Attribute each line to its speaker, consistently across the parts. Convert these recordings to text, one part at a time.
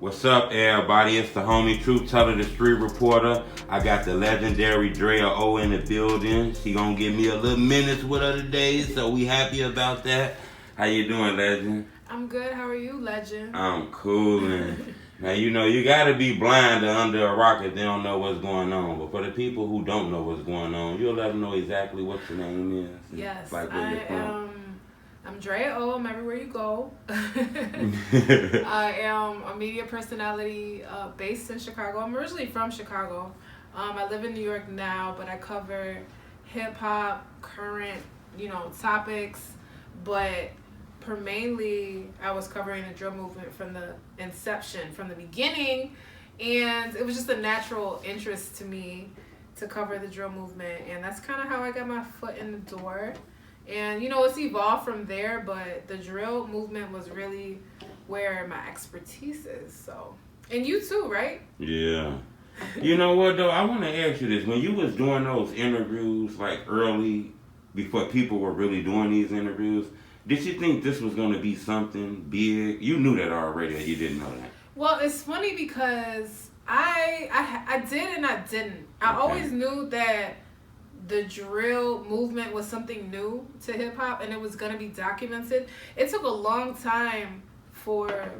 Speaker 1: What's up, everybody? It's the homie Truth Teller, the street reporter. I got the legendary Dreao O in the building. She gonna give me a little minutes with her today, so we happy about that. How you doing, legend?
Speaker 2: I'm good. How are you, legend?
Speaker 1: I'm coolin'. Now, you know, you gotta be blind or under a rock if they don't know what's going on. But for the people who don't know what's going on, you'll let them know exactly what your name is.
Speaker 2: Yes,
Speaker 1: like where you're from.
Speaker 2: I'm Dre O. I'm everywhere you go. I am a media personality based in Chicago. I'm originally from Chicago. I live in New York now, but I cover hip hop, current, topics. But mainly, I was covering the drill movement from the inception, from the beginning, and it was just a natural interest to me to cover the drill movement, and that's kind of how I got my foot in the door. And, it's evolved from there, but the drill movement was really where my expertise is. So, and you too, right?
Speaker 1: Yeah. You know what, though? I want to ask you this. When you was doing those interviews, like early, before people were really doing these interviews, did you think this was going to be something big? You knew that already, or you didn't know that?
Speaker 2: Well, it's funny because I did and I didn't. I always knew that the drill movement was something new to hip hop and it was going to be documented. It took a long time for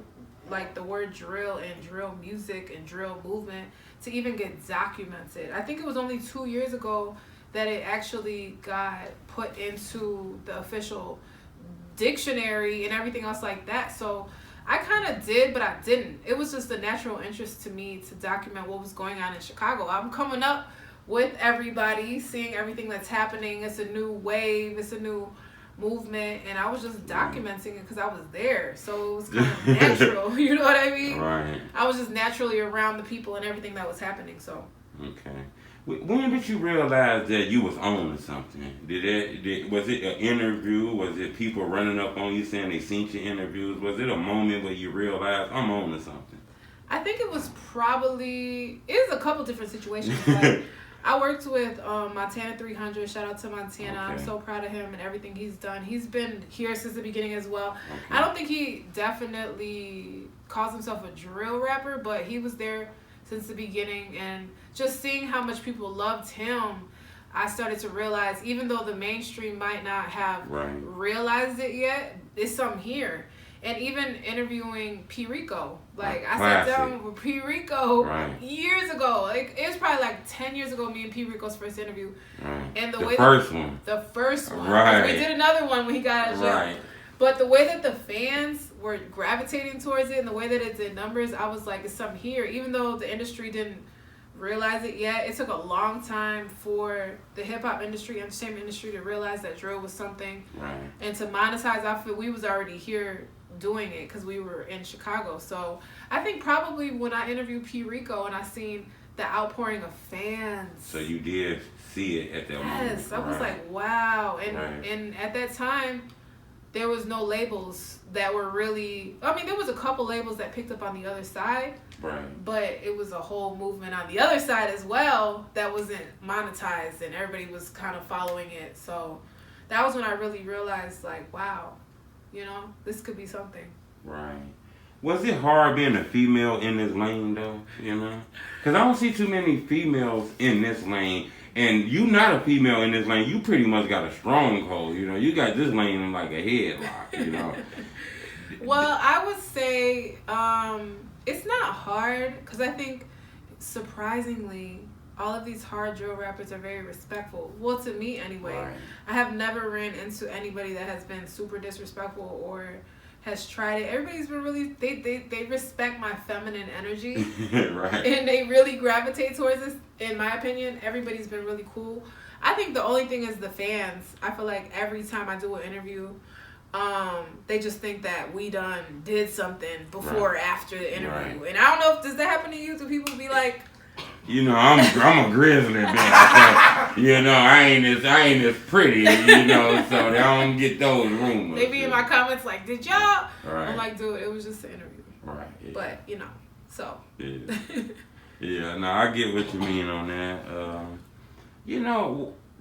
Speaker 2: like the word drill and drill music and drill movement to even get documented. I think it was only 2 years ago that it actually got put into the official dictionary and everything else like that. So I kind of did, but I didn't. It was just a natural interest to me to document what was going on in Chicago. I'm coming up with everybody, seeing everything that's happening. It's a new wave, it's a new movement, and I was just documenting it because I was there. So it was kind of natural, you know what I mean?
Speaker 1: Right.
Speaker 2: I was just naturally around the people and everything that was happening, so.
Speaker 1: Okay. When did you realize that you was on to something? Was it an interview? Was it people running up on you saying they seen your interviews? Was it a moment where you realized I'm on to something?
Speaker 2: I think it was a couple different situations. Like, I worked with Montana 300. Shout out to Montana. Okay. I'm so proud of him and everything he's done. He's been here since the beginning as well. Okay. I don't think he definitely calls himself a drill rapper, but he was there since the beginning. And just seeing how much people loved him, I started to realize, even though the mainstream might not have realized it yet, there's something here. And even interviewing P. Rico. Like, I sat down with P. Rico years ago. Like, it was probably like 10 years ago, me and P. Rico's first interview. Right. And the first one. Right. We did another one when he got out of jail. Right. But the way that the fans were gravitating towards it and the way that it did numbers, I was like, it's something here. Even though the industry didn't realize it yet, it took a long time for the hip-hop industry, entertainment industry, to realize that drill was something. Right. And to monetize off it, we was already here doing it because we were in Chicago. So I think probably when I interviewed P. Rico and I seen the outpouring of fans.
Speaker 1: So you did see it at that moment.
Speaker 2: Yes, I was like, wow. And at that time, there was no labels that were really, there was a couple labels that picked up on the other side. Right. But it was a whole movement on the other side as well that wasn't monetized and everybody was kind of following it. So that was when I really realized, like, wow, this could be something.
Speaker 1: Right. Was it hard being a female in this lane, though? Because I don't see too many females in this lane. And you not a female in this lane. You pretty much got a stronghold. You got this lane in like a headlock,
Speaker 2: Well, I would say it's not hard because I think, surprisingly, all of these hard drill rappers are very respectful. Well, to me anyway. Right. I have never ran into anybody that has been super disrespectful or has tried it. Everybody's been really, they respect my feminine energy. Right. And they really gravitate towards this. In my opinion, everybody's been really cool. I think the only thing is the fans. I feel like every time I do an interview, they just think that we did something before or after the interview. Right. And I don't know, does that happen to you? Do people be like,
Speaker 1: I'm a grizzly bitch. I ain't as pretty, so they don't get those rumors.
Speaker 2: They be in my comments like, did y'all? Right. I'm like, dude, it was just an interview.
Speaker 1: Right. Yeah.
Speaker 2: But, so.
Speaker 1: Yeah. Yeah, no, I get what you mean on that.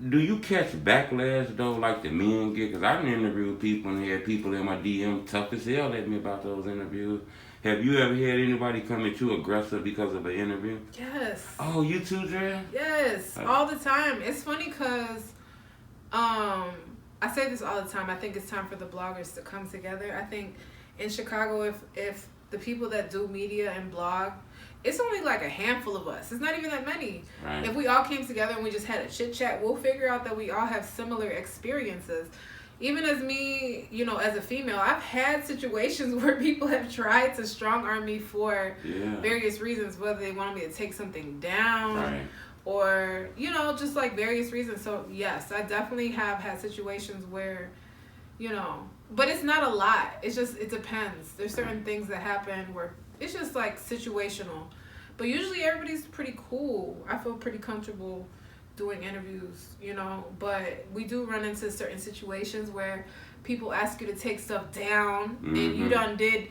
Speaker 1: do you catch backlash though, like the men get? Because I done interviewed people and had people in my DM tough as hell at me about those interviews. Have you ever had anybody come at you aggressive because of an interview?
Speaker 2: Yes.
Speaker 1: Oh, you too, Dreao?
Speaker 2: Yes, all the time. It's funny because, I say this all the time. I think it's time for the bloggers to come together. I think in Chicago, if the people that do media and blog, it's only like a handful of us. It's not even that many.
Speaker 1: Right.
Speaker 2: If we all came together and we just had a chit chat, we'll figure out that we all have similar experiences. Even as me, you know, as a female, I've had situations where people have tried to strong arm me for various reasons, whether they wanted me to take something down or, you know, just like various reasons. So yes, I definitely have had situations where, you know, but it's not a lot. It's just, it depends. There's certain things that happen where it's just like situational. But usually everybody's pretty cool. I feel pretty comfortable doing interviews, you know, but we do run into certain situations where people ask you to take stuff down and you done did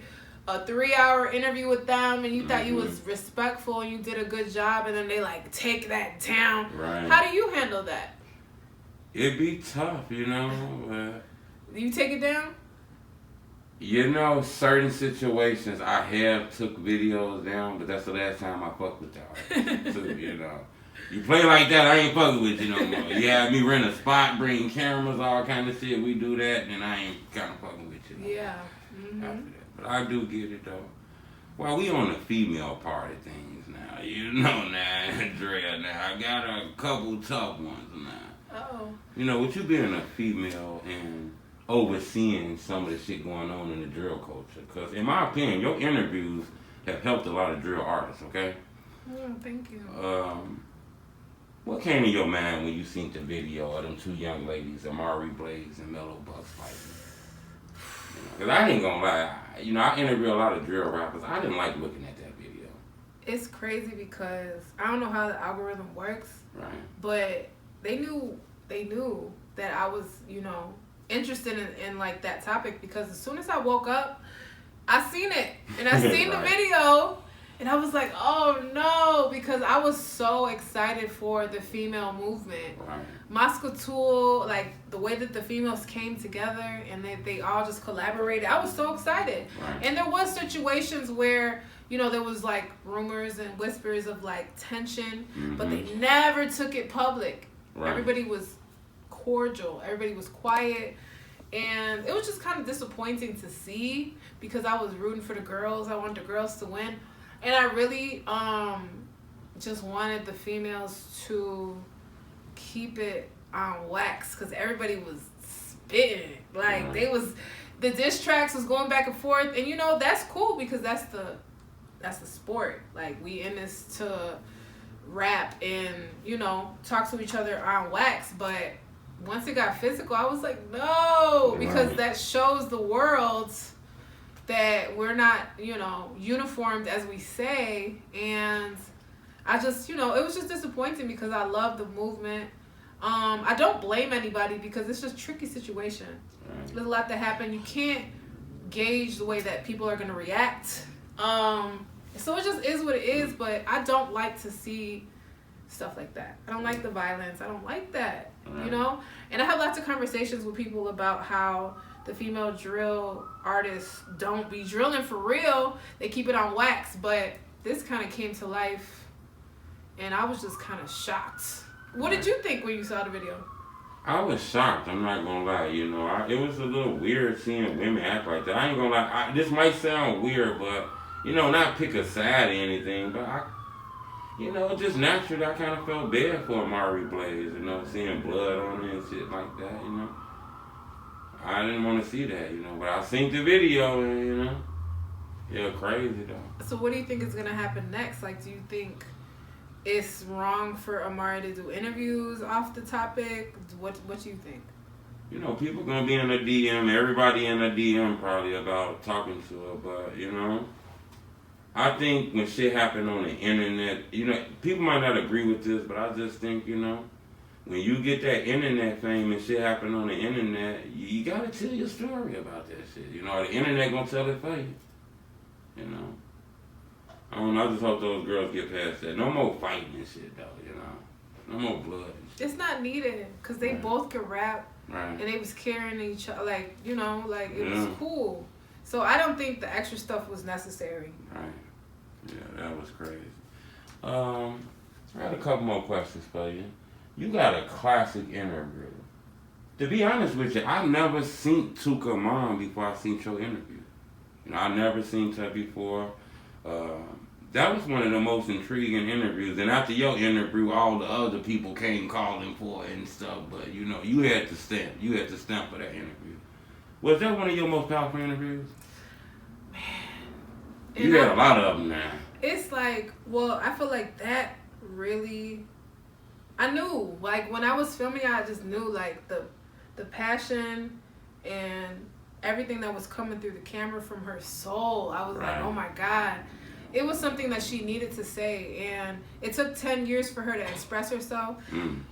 Speaker 2: a 3-hour interview with them and you thought you was respectful and you did a good job and then they like take that down.
Speaker 1: Right.
Speaker 2: How do you handle that?
Speaker 1: It'd be tough, you know.
Speaker 2: You take it down?
Speaker 1: You know, certain situations I have took videos down, but that's the last time I fucked with y'all. So, you know. You play like that, I ain't fucking with you no more. You had me rent a spot, bring cameras, all kind of shit. We do that, and I ain't kind of fucking with you no more. After that. But I do get it, though. Well, we on the female part of things now. You know now, Dreao now. I got a couple tough ones now.
Speaker 2: Uh-oh.
Speaker 1: You know, with you being a female and overseeing some of the shit going on in the drill culture, because in my opinion, your interviews have helped a lot of drill artists, okay?
Speaker 2: Oh, thank you.
Speaker 1: What came to your mind when you seen the video of them two young ladies, Amari Blaze and Mellow Bucks fighting? Because I ain't gonna lie, you know, I interview a lot of drill rappers. I didn't like looking at that video.
Speaker 2: It's crazy because I don't know how the algorithm works,
Speaker 1: right?
Speaker 2: But they knew that I was, you know, interested in like that topic because as soon as I woke up, I seen it and I seen the video. And I was like, oh no, because I was so excited for the female movement.
Speaker 1: Right.
Speaker 2: Moscow Tool, like the way that the females came together and they all just collaborated. I was so excited.
Speaker 1: Right.
Speaker 2: And there was situations where, you know, there was like rumors and whispers of like tension, but they never took it public. Right. Everybody was cordial. Everybody was quiet. And it was just kind of disappointing to see because I was rooting for the girls. I wanted the girls to win. And I really just wanted the females to keep it on wax because everybody was spitting. Like the diss tracks was going back and forth, and you know that's cool because that's the sport. Like we in this to rap and you know talk to each other on wax. But once it got physical, I was like no because that shows the world that we're not, you know, uniformed as we say. And I just, you know, it was just disappointing because I love the movement. I don't blame anybody because it's just a tricky situation. Right. There's a lot that happened. You can't gauge the way that people are going to react. So it just is what it is, but I don't like to see stuff like that. I don't like the violence. I don't like that, you know? And I have lots of conversations with people about how the female drill artists don't be drilling for real. They keep it on wax, but this kind of came to life and I was just kind of shocked. What did you think when you saw the video?
Speaker 1: I was shocked, I'm not gonna lie, you know. It was a little weird seeing women act like that. I ain't gonna lie, this might sound weird, but, you know, not pick a side or anything, but you know, just naturally I kind of felt bad for Amari Blaze, you know, seeing blood on her and shit like that, you know. I didn't want to see that, you know, but I seen the video and, you know, yeah, crazy though.
Speaker 2: So what do you think is going to happen next? Like, do you think it's wrong for Amari to do interviews off the topic? What do you think?
Speaker 1: You know, people going to be in the DM, everybody in the DM probably about talking to her, but, you know, I think when shit happened on the internet, you know, people might not agree with this, but I just think, you know, when you get that internet fame and shit happen on the internet, you gotta tell your story about that shit. You know, the internet gonna tell it for you. You know. I don't know, I just hope those girls get past that. No more fighting and shit though, you know. No more blood.
Speaker 2: It's not needed because they both could rap.
Speaker 1: Right.
Speaker 2: And they was carrying each other, like, you know, like, it was cool. So I don't think the extra stuff was necessary.
Speaker 1: Right. Yeah, that was crazy. I had a couple more questions for you. You got a classic interview. To be honest with you, I never seen Tuka mom before I seen your interview. You know, I never seen her before. That was one of the most intriguing interviews. And after your interview, all the other people came calling for it and stuff. But, you know, you had to stamp. You had to stamp for that interview. Was that one of your most powerful interviews?
Speaker 2: Man.
Speaker 1: You had a lot of them now.
Speaker 2: It's like, well, I feel like that really... I knew. Like, when I was filming, I just knew, like, the passion and everything that was coming through the camera from her soul. I was like, oh, my God. It was something that she needed to say, and it took 10 years for her to express herself.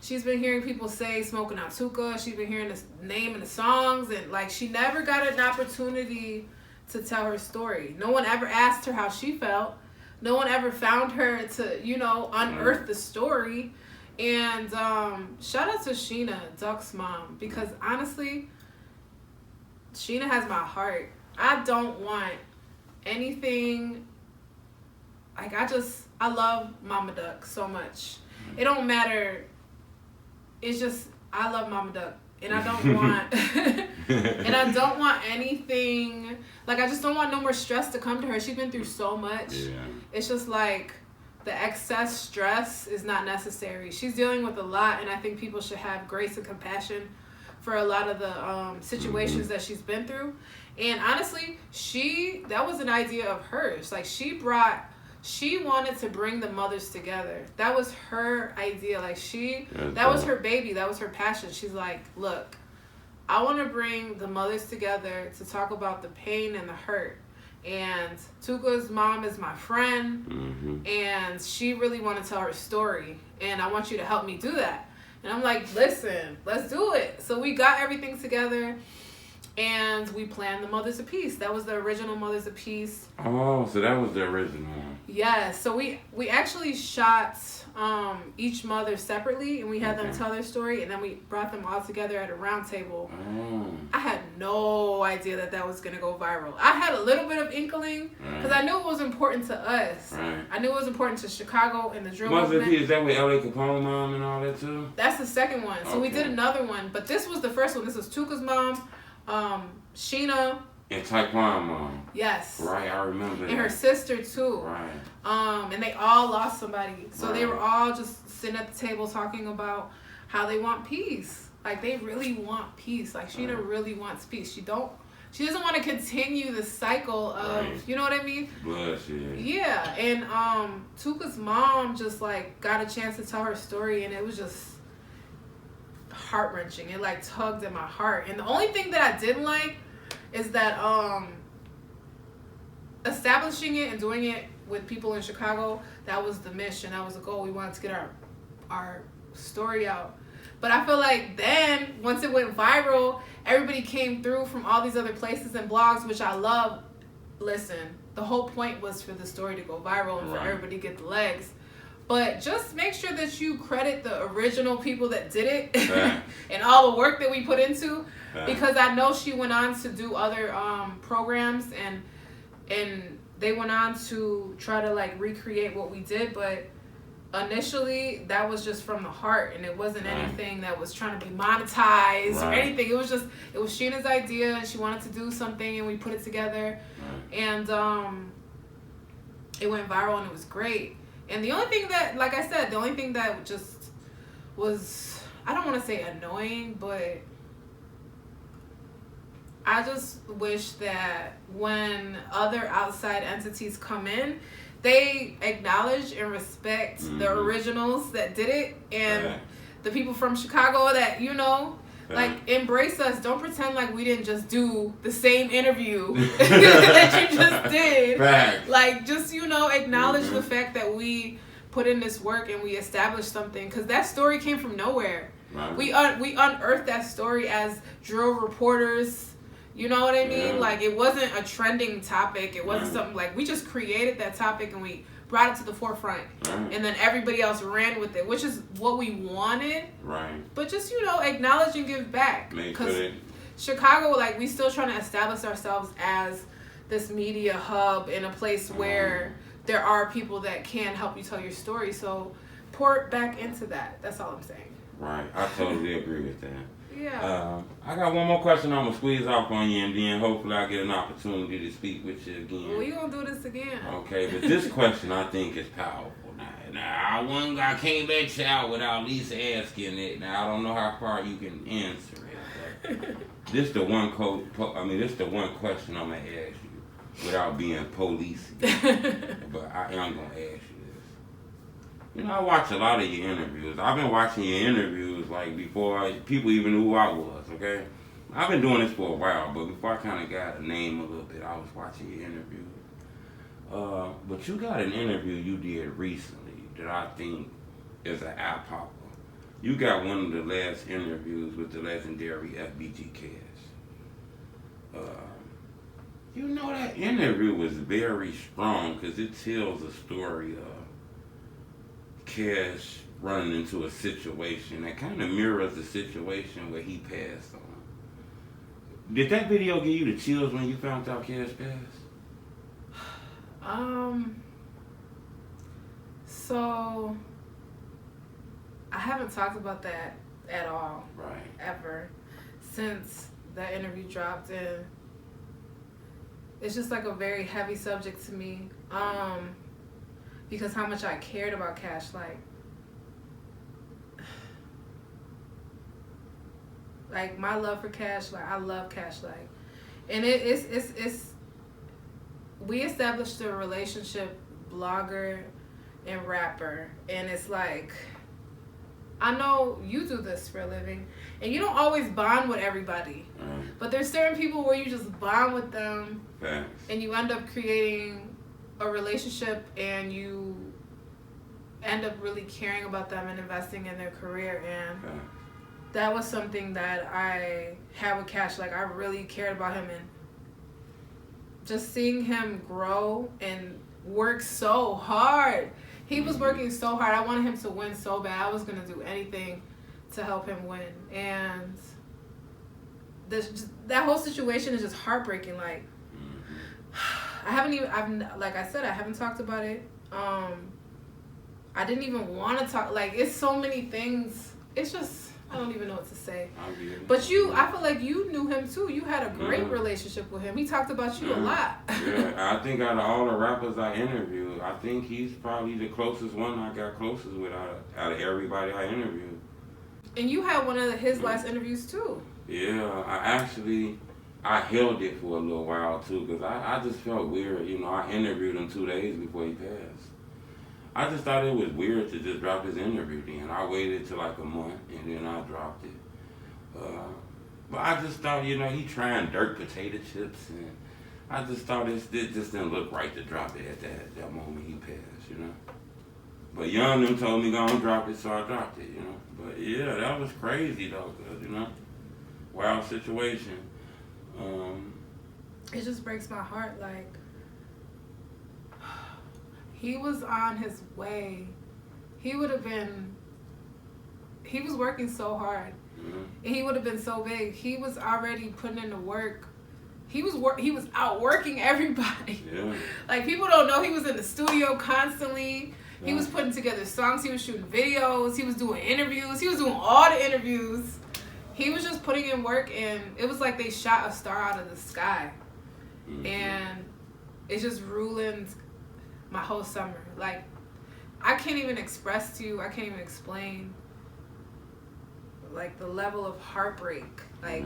Speaker 2: She's been hearing people say Smoking Out Tuka. She's been hearing the name and the songs, and like she never got an opportunity to tell her story. No one ever asked her how she felt. No one ever found her to, you know, unearth the story. And shout out to Sheena, Duck's mom, because honestly, Sheena has my heart. I don't want anything... Like, I love Mama Duck so much. It don't matter. It's just, I love Mama Duck. And I don't want, and I don't want anything, like, I just don't want no more stress to come to her. She's been through so much. Yeah. It's just like, the excess stress is not necessary. She's dealing with a lot, and I think people should have grace and compassion for a lot of the situations that she's been through. And honestly, that was an idea of hers. Like, she wanted to bring the mothers together. That was her idea. Like, that was her baby. That was her passion. She's like, look, I want to bring the mothers together to talk about the pain and the hurt. And Tuka's mom is my friend, and she really want to tell her story. And I want you to help me do that. And I'm like, listen, let's do it. So we got everything together. And we planned the Mothers of Peace. That was the original Mothers of Peace.
Speaker 1: Oh, so that was the original one.
Speaker 2: Yes. So we actually shot each mother separately, and we had them tell their story, and then we brought them all together at a round table. Oh. I had no idea that was going to go viral. I had a little bit of inkling, because I knew it was important to us. Right. I knew it was important to Chicago and the drill movement.
Speaker 1: Mothers of Peace, is that with L.A. Capone mom and all that too?
Speaker 2: That's the second one. So we did another one, but this was the first one. This was Tuka's mom. Sheena
Speaker 1: and Taekwon mom.
Speaker 2: Yes.
Speaker 1: Right, I remember that.
Speaker 2: And her sister too.
Speaker 1: Right.
Speaker 2: And they all lost somebody. So they were all just sitting at the table talking about how they want peace. Like, they really want peace. Like, Sheena really wants peace. She doesn't want to continue the cycle of, you know what I mean?
Speaker 1: Bloodshed.
Speaker 2: Yeah. And Tuka's mom just like got a chance to tell her story, and it was just heart-wrenching. It like tugged at my heart. And the only thing that I didn't like is that establishing it and doing it with people in Chicago, that was the mission, that was the goal. We wanted to get our story out. But I feel like then once it went viral, everybody came through from all these other places and blogs, which I love. Listen, the whole point was for the story to go viral and for everybody to get the legs. But just make sure that you credit the original people that did it and all the work that we put into. Because I know she went on to do other programs and they went on to try to like recreate what we did. But initially, that was just from the heart, and it wasn't anything that was trying to be monetized or anything. It was Sheena's idea, and she wanted to do something, and we put it together. And it went viral, and it was great. And the only thing that, like I said, the only thing that just was, I don't want to say annoying, but I just wish that when other outside entities come in, they acknowledge and respect the originals that did it and the people from Chicago that, you know, like, embrace us. Don't pretend like we didn't just do the same interview that you just did. Like, just, you know, acknowledge the fact that we put in this work and we established something. Because that story came from nowhere. We unearthed that story as drill reporters, You know what I mean? Like, it wasn't a trending topic. It wasn't something like, we just created that topic and we brought it to the forefront. And then everybody else ran with it, which is what we wanted.
Speaker 1: Right.
Speaker 2: But just, acknowledge and give back. Because Chicago, like, we still trying to establish ourselves as this media hub in a place where there are people that can help you tell your story. So pour back into that. That's all I'm saying.
Speaker 1: Right. I totally agree with that.
Speaker 2: Yeah.
Speaker 1: I got one more question I'm going to squeeze off on you, and then hopefully I get an opportunity to speak with you again.
Speaker 2: We going to do this again.
Speaker 1: Okay, but this question I think is powerful. Now, I can't let you out without at least asking it. Now, I don't know how far you can answer it. But this the one question I'm going to ask you without being police. But I am going to ask you. I watch a lot of your interviews. I've been watching your interviews like before people even knew who I was, okay? I've been doing this for a while, but before I kind of got a name a little bit, I was watching your interviews. But you got an interview you did recently that I think is an eye popper. You got one of the last interviews with the legendary FBG Cash. That interview was very strong because it tells a story of Cash running into a situation that kind of mirrors the situation where he passed on. Did that video give you the chills when you found out Cash passed?
Speaker 2: So I haven't talked about that at all.
Speaker 1: Right.
Speaker 2: Ever. Since that interview dropped in. It's just like a very heavy subject to me. Because how much I cared about Cash, like my love for Cash, like I love Cash, like, and it's we established a relationship, blogger and rapper, and it's like, I know you do this for a living, and you don't always bond with everybody, but there's certain people where you just bond with them, and you end up creating a relationship, and you end up really caring about them and investing in their career. And that was something that I had with Cash. Like, I really cared about him, and just seeing him grow and work so hard. He was working so hard. I wanted him to win so bad. I was going to do anything to help him win. And that whole situation is just heartbreaking. Like, like I said, I haven't talked about it. I didn't even want to talk. Like, it's so many things. It's just, I don't even know what to say. But I feel like you knew him too. You had a great relationship with him. He talked about you a lot.
Speaker 1: I think out of all the rappers I interviewed, I think he's probably the closest one I got closest with out of everybody I interviewed.
Speaker 2: And you had one of his last interviews too.
Speaker 1: Yeah, I held it for a little while too, because I just felt weird. I interviewed him 2 days before he passed. I just thought it was weird to just drop his interview then. I waited till like a month and then I dropped it. But I just thought, he trying dirt potato chips, and I just thought it just didn't look right to drop it at that moment he passed, But Young them told me go and drop it, so I dropped it, But yeah, that was crazy though, cause wild situation.
Speaker 2: It just breaks my heart. Like, he was on his way. He was working so hard. And he would have been so big. He was already putting in the work. He was out working everybody.
Speaker 1: Yeah.
Speaker 2: Like, people don't know he was in the studio constantly. He was putting together songs. He was shooting videos. He was doing interviews. He was doing all the interviews. He was just putting in work, and it was like they shot a star out of the sky. And it just ruined my whole summer. Like, I can't even express to you, I can't even explain, like, the level of heartbreak. Like,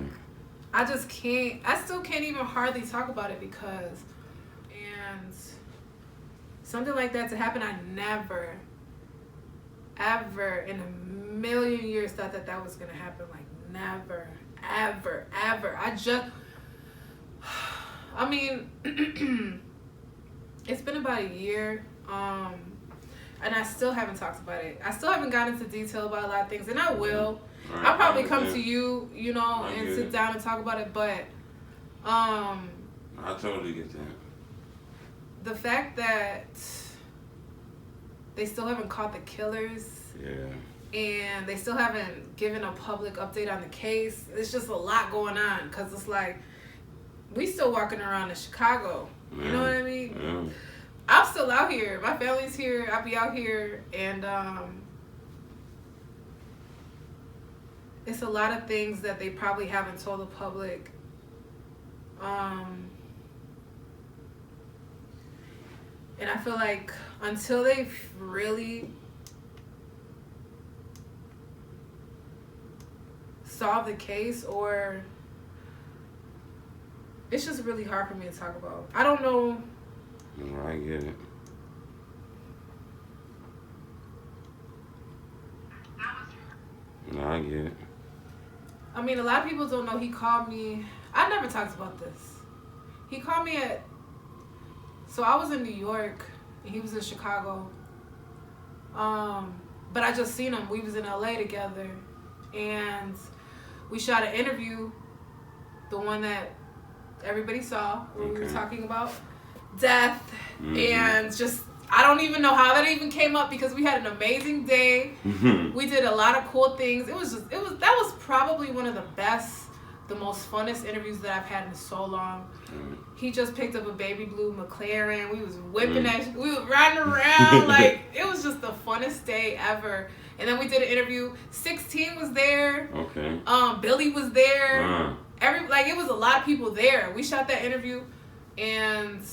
Speaker 2: I still can't even hardly talk about it because, and something like that to happen, I never, ever in a million years thought that was going to happen. Like, never, ever, ever. I mean, it's been about a year, and I still haven't talked about it. I still haven't gotten into detail about a lot of things, and I will. I'll probably come to you, and sit down and talk about it, but
Speaker 1: I totally get that.
Speaker 2: The fact that they still haven't caught the killers.
Speaker 1: Yeah.
Speaker 2: And they still haven't given a public update on the case. It's just a lot going on because it's like we still walking around in Chicago.
Speaker 1: Yeah.
Speaker 2: You know what I mean?
Speaker 1: Yeah.
Speaker 2: I'm still out here. My family's here. I'll be out here, and it's a lot of things that they probably haven't told the public. And I feel like until they really solve the case, or it's just really hard for me to talk about. I don't know.
Speaker 1: No, I get it. No, I get it.
Speaker 2: I mean, a lot of people don't know he called me. I never talked about this. He called me so I was in New York and he was in Chicago. But I just seen him. We was in LA together, and we shot an interview, the one that everybody saw, where we were talking about death. And just, I don't even know how that even came up because we had an amazing day. We did a lot of cool things. That was probably one of the best, the most funnest interviews that I've had in so long. He just picked up a baby blue McLaren. We was whipping that. We was riding around. Like, it was just the funnest day ever. And then we did an interview. 16 was there.
Speaker 1: Okay.
Speaker 2: Billy was there. It was a lot of people there. We shot that interview, and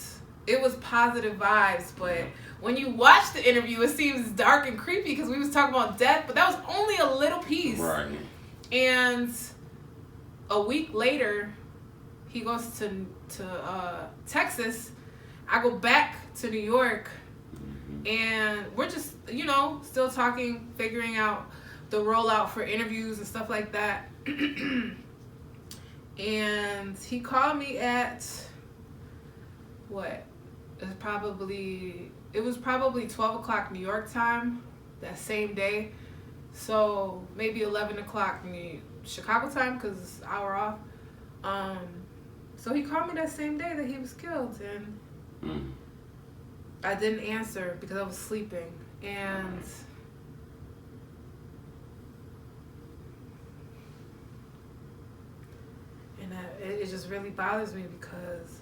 Speaker 2: it was positive vibes. But when you watch the interview, it seems dark and creepy because we was talking about death, but that was only a little piece.
Speaker 1: Right.
Speaker 2: And a week later, he goes to Texas. I go back to New York, and we're just, still talking, figuring out the rollout for interviews and stuff like that. And he called me at what? It was probably 12 o'clock New York time that same day. So maybe 11 o'clock Chicago time because it's an hour off. So he called me that same day that he was killed, and I didn't answer because I was sleeping. And it just really bothers me because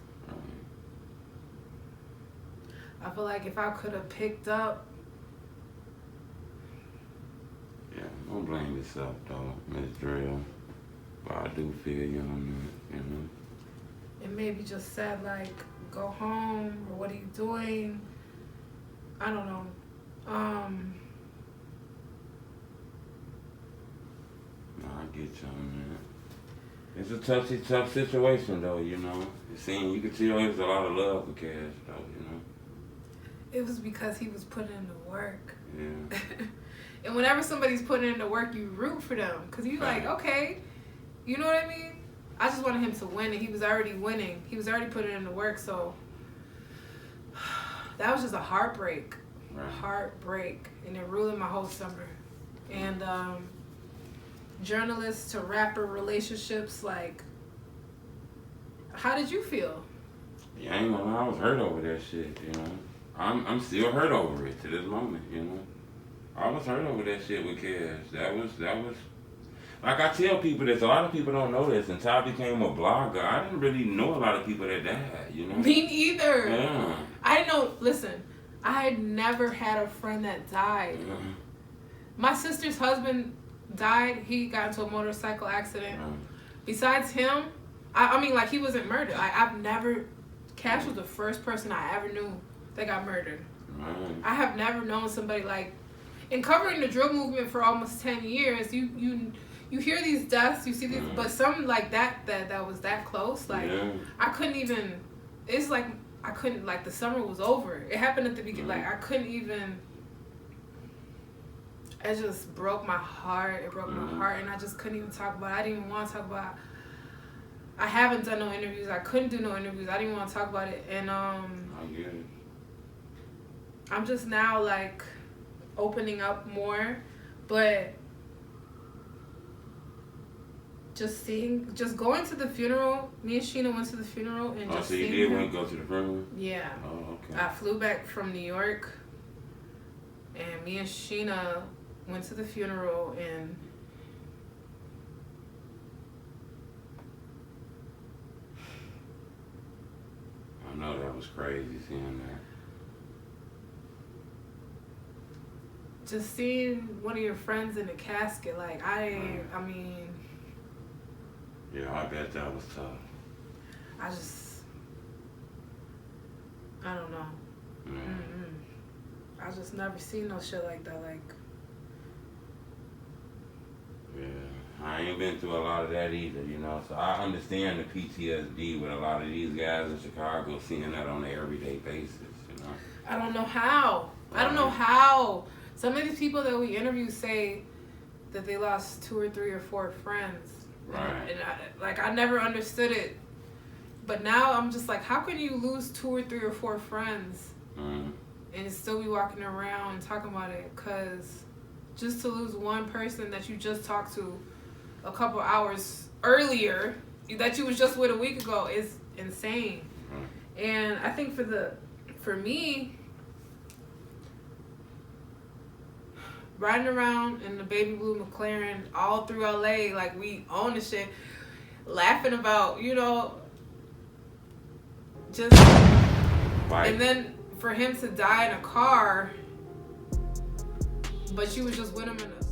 Speaker 2: I feel like if I could have picked up.
Speaker 1: Yeah, don't blame yourself though, Miss Dreao. But I do feel you on that,
Speaker 2: And maybe just said like, go home, or what are you doing? I don't know.
Speaker 1: No, I get you on that. It's a tough situation though, You can tell there's a lot of love for Cash though,
Speaker 2: It was because he was putting in the work.
Speaker 1: Yeah.
Speaker 2: And whenever somebody's putting in the work, you root for them. Because you're like, okay, you know what I mean? I just wanted him to win, and he was already winning. He was already putting in the work, so that was just a heartbreak.
Speaker 1: Right.
Speaker 2: Heartbreak. And it ruined my whole summer. And journalists to rapper relationships, like, how did you feel?
Speaker 1: Yeah, I ain't gonna lie, I was hurt over that shit, I'm still hurt over it to this moment, I was hurt over that shit with Cash. That was like I tell people this, a lot of people don't know this. Until I became a blogger, I didn't really know a lot of people that died,
Speaker 2: Me neither.
Speaker 1: Yeah.
Speaker 2: I didn't know, listen, I had never had a friend that died. My sister's husband died. He got into a motorcycle accident. Besides him, I mean, like, he wasn't murdered. Cash was the first person I ever knew that got murdered. I have never known somebody like, in covering the drug movement for almost 10 years, you hear these deaths, you see these, but some like that was that close, like, I couldn't even, it's like, I couldn't, like, the summer was over. It happened at the beginning, like, I couldn't even, it just broke my heart. It broke my heart, and I just couldn't even talk about it. I didn't even want to talk about it. I haven't done no interviews. I couldn't do no interviews. I didn't want to talk about it. And
Speaker 1: I get it.
Speaker 2: I'm just now, like, opening up more. But just going to the funeral. Me and Sheena went to the funeral and just
Speaker 1: so you
Speaker 2: seeing
Speaker 1: did go to the funeral?
Speaker 2: Yeah.
Speaker 1: Oh, okay.
Speaker 2: I flew back from New York, and me and Sheena went to the funeral, and
Speaker 1: I know that was crazy seeing that.
Speaker 2: Just seeing one of your friends in the casket, like I mean.
Speaker 1: Yeah, I bet that was tough.
Speaker 2: I don't know. I just never seen no shit like that. Like,
Speaker 1: yeah, I ain't been through a lot of that either, you know. So I understand the PTSD with a lot of these guys in Chicago seeing that on an everyday basis, you know. I don't know how.
Speaker 2: Some of these people that we interview say that they lost 2 or 3 or 4 friends.
Speaker 1: Right.
Speaker 2: And I never understood it. But now I'm just like, how can you lose 2 or 3 or 4 friends and still be walking around and talking about it? Because just to lose one person that you just talked to a couple hours earlier, that you was just with a week ago, is insane. And I think for me, riding around in the baby blue McLaren all through LA, like we own the shit, laughing about, you know, just, and then for him to die in a car, but you was just with him in a